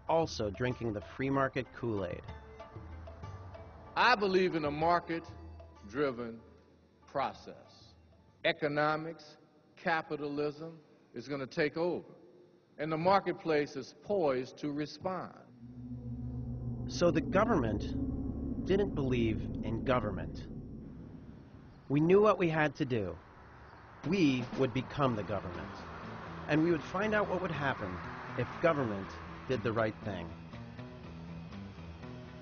also drinking the free market Kool-Aid. I believe in a market-driven process. Economics, capitalism is going to take over, and the marketplace is poised to respond. So the government didn't believe in government. We knew what we had to do. We would become the government, and we would find out what would happen if government did the right thing.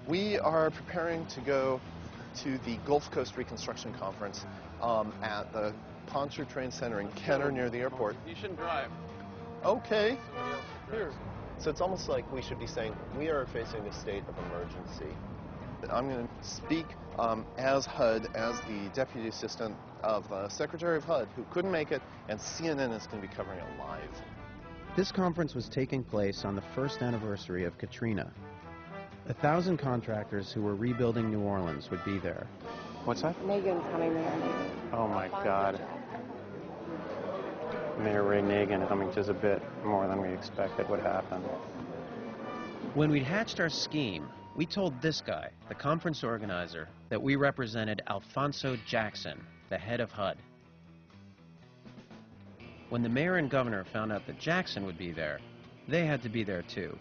We are preparing to go to the Gulf Coast Reconstruction Conference at the Pontchartrain Center in Kenner near the airport. You shouldn't drive. Okay. Here. So it's almost like we should be saying, we are facing a state of emergency. I'm going to speak as HUD, as the Deputy Assistant of Secretary of HUD, who couldn't make it, and CNN is going to be covering it live. This conference was taking place on the first anniversary of Katrina. 1,000 contractors who were rebuilding New Orleans would be there. What's that? Megan's coming there. Oh my God. Mayor Ray Nagin coming just a bit more than we expected would happen. When we'd hatched our scheme, we told this guy, the conference organizer, that we represented Alphonso Jackson, the head of HUD. When the mayor and governor found out that Jackson would be there, they had to be there too.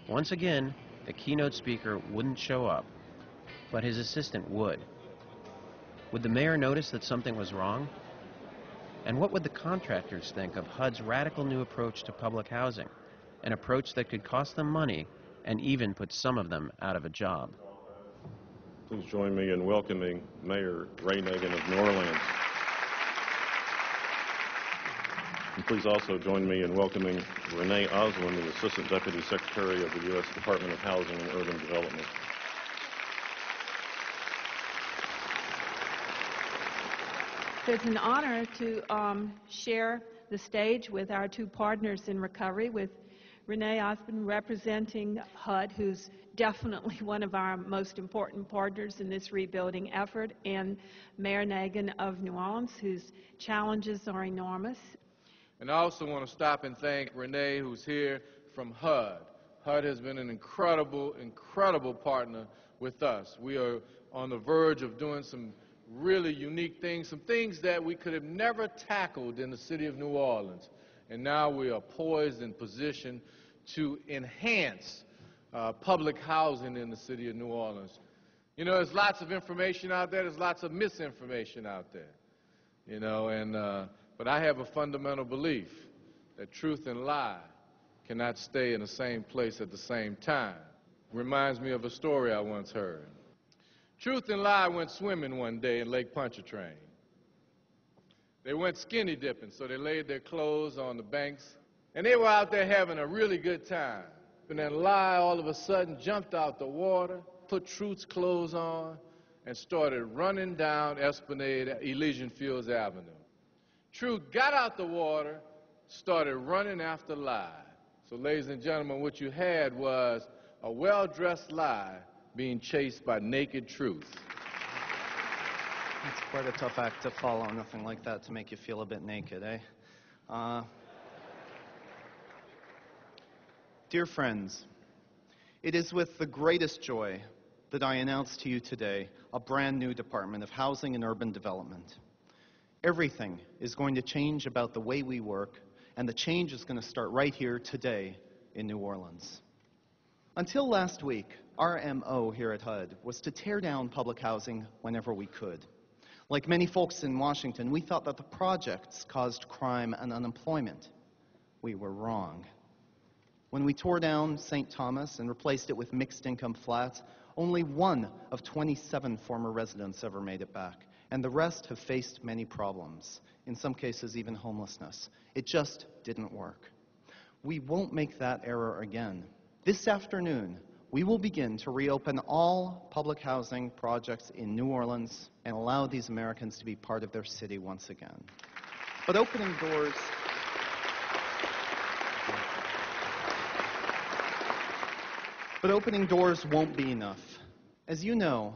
Once again, the keynote speaker wouldn't show up, but his assistant would. Would the mayor notice that something was wrong? And what would the contractors think of HUD's radical new approach to public housing, an approach that could cost them money and even put some of them out of a job? Please join me in welcoming Mayor Ray Nagin of New Orleans. And please also join me in welcoming Renee Oswin, the Assistant Deputy Secretary of the U.S. Department of Housing and Urban Development. It's an honor to share the stage with our two partners in recovery, with Renee Oswin representing HUD, who's definitely one of our most important partners in this rebuilding effort, and Mayor Nagin of New Orleans, whose challenges are enormous. And I also want to stop and thank Renee, who's here from HUD. HUD has been an incredible, incredible partner with us. We are on the verge of doing some really unique things, some things that we could have never tackled in the city of New Orleans. And now we are poised and positioned to enhance public housing in the city of New Orleans. You know, there's lots of information out there, there's lots of misinformation out there, you know, but I have a fundamental belief that truth and lie cannot stay in the same place at the same time. Reminds me of a story I once heard. Truth and lie went swimming one day in Lake Pontchartrain. They went skinny dipping, so they laid their clothes on the banks, and they were out there having a really good time. And then lie all of a sudden jumped out the water, put Truth's clothes on, and started running down Esplanade, Elysian Fields Avenue. Truth got out the water, started running after lie. So, ladies and gentlemen, what you had was a well-dressed lie being chased by naked truth. It's quite a tough act to follow, nothing like that to make you feel a bit naked, eh? Dear friends, it is with the greatest joy that I announce to you today a brand new Department of Housing and Urban Development. Everything is going to change about the way we work, and the change is going to start right here today in New Orleans. Until last week, our MO here at HUD was to tear down public housing whenever we could. Like many folks in Washington, we thought that the projects caused crime and unemployment. We were wrong. When we tore down St. Thomas and replaced it with mixed-income flats, only one of 27 former residents ever made it back, and the rest have faced many problems, in some cases even homelessness. It just didn't work. We won't make that error again. This afternoon, we will begin to reopen all public housing projects in New Orleans and allow these Americans to be part of their city once again. But opening doors won't be enough. As you know,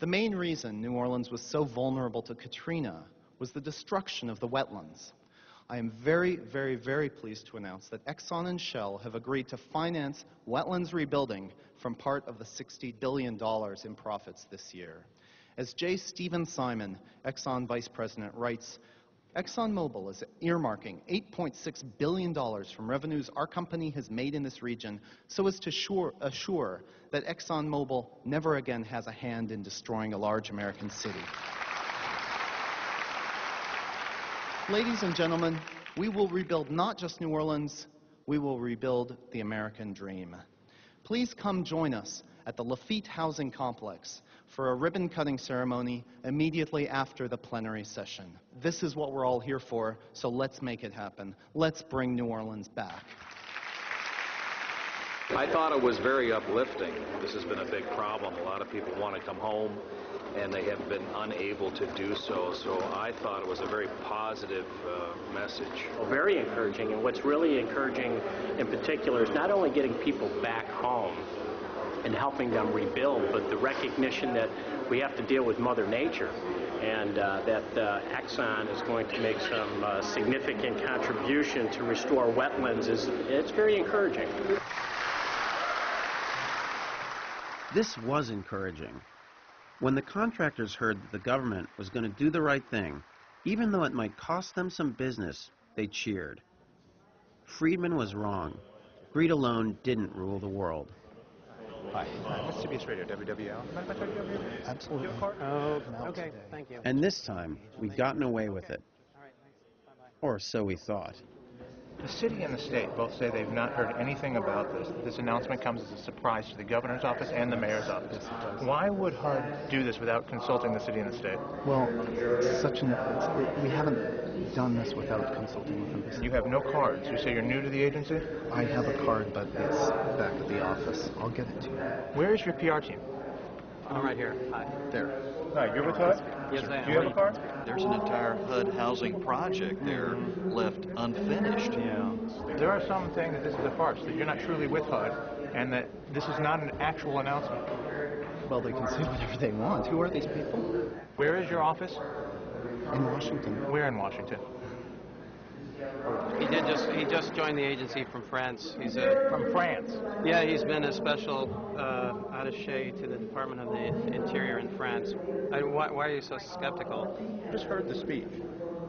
the main reason New Orleans was so vulnerable to Katrina was the destruction of the wetlands. I am very, very, very pleased to announce that Exxon and Shell have agreed to finance wetlands rebuilding from part of the $60 billion in profits this year. As J. Stephen Simon, Exxon Vice President, writes, ExxonMobil is earmarking $8.6 billion from revenues our company has made in this region so as to assure that ExxonMobil never again has a hand in destroying a large American city. Ladies and gentlemen, we will rebuild not just New Orleans, we will rebuild the American dream. Please come join us at the Lafitte Housing Complex for a ribbon-cutting ceremony immediately after the plenary session. This is what we're all here for, so let's make it happen. Let's bring New Orleans back. I thought it was very uplifting. This has been a big problem. A lot of people want to come home, and they have been unable to do so. So I thought it was a very positive message. Well, very encouraging, and what's really encouraging in particular is not only getting people back home and helping them rebuild, but the recognition that we have to deal with Mother Nature, and that Exxon is going to make some significant contribution to restore wetlands. It's very encouraging. This was encouraging. When the contractors heard that the government was going to do the right thing, even though it might cost them some business, they cheered. Friedman was wrong. Greed alone didn't rule the world. Hi, this is CBS Radio, WWL. Absolutely. Oh, okay, thank you. And this time, we'd gotten away with it. Or so we thought. The city and the state both say they've not heard anything about this. This announcement comes as a surprise to the governor's office and the mayor's office. Why would HUD do this without consulting the city and the state? Well, we haven't done this without consulting with them. You have no cards. You say you're new to the agency? I have a card, but it's back at the office. I'll get it to you. Where is your PR team? I'm right here. Hi. There. Hi, you're with HUD? Yes, I am. Do you have a card? There's an entire HUD housing project there left unfinished. Yeah. There are some saying that this is a farce, that you're not truly with HUD, and that this is not an actual announcement. Well, they can say whatever they want. Who are these people? Where is your office? In Washington. Where in Washington? He just joined the agency from France. He's From France. Yeah, he's been a special attaché to the Department of the Interior in France. Why are you so skeptical? I just heard the speech,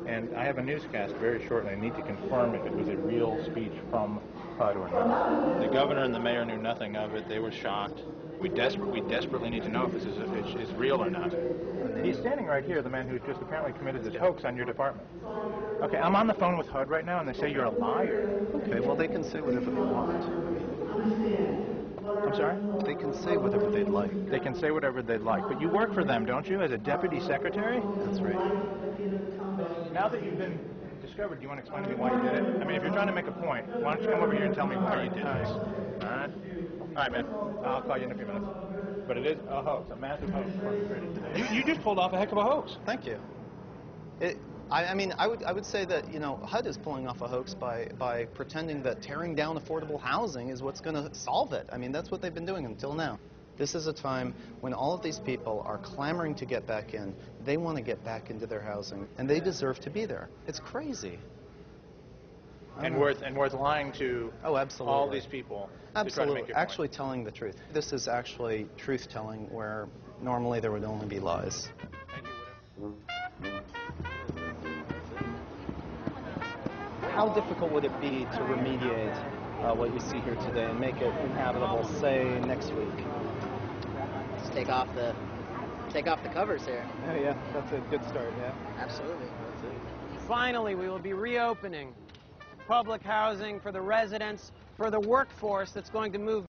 and I have a newscast very shortly. I need to confirm if it was a real speech from HUD or not. The governor and the mayor knew nothing of it. They were shocked. We desperately need to know if this is real or not. He's standing right here, the man who's just apparently committed this hoax on your department. Okay, I'm on the phone with HUD right now, and they say you're a liar. Okay, well, they can say whatever they want. I'm sorry? They can say whatever they'd like. They can say whatever they'd like, but you work for them, don't you, as a deputy secretary? That's right. Now that you've been discovered, do you want to explain to me why you did it? I mean, if you're trying to make a point, why don't you come over here and tell me why you did this? All right? All right, man. I'll call you in a few minutes. But it is a hoax, a massive hoax. You just pulled off a heck of a hoax. Thank you. I mean, I would say that, you know, HUD is pulling off a hoax by pretending that tearing down affordable housing is what's going to solve it. I mean, that's what they've been doing until now. This is a time when all of these people are clamoring to get back in. They want to get back into their housing, and they deserve to be there. It's crazy. And worth lying to absolutely. all these people. Absolutely. Actually telling the truth. This is actually truth-telling where normally there would only be lies. How difficult would it be to remediate what you see here today and make it inhabitable, say, next week? Just take off the covers here. Oh, yeah, that's a good start, yeah. Absolutely. Finally, we will be reopening public housing for the residents, for the workforce that's going to move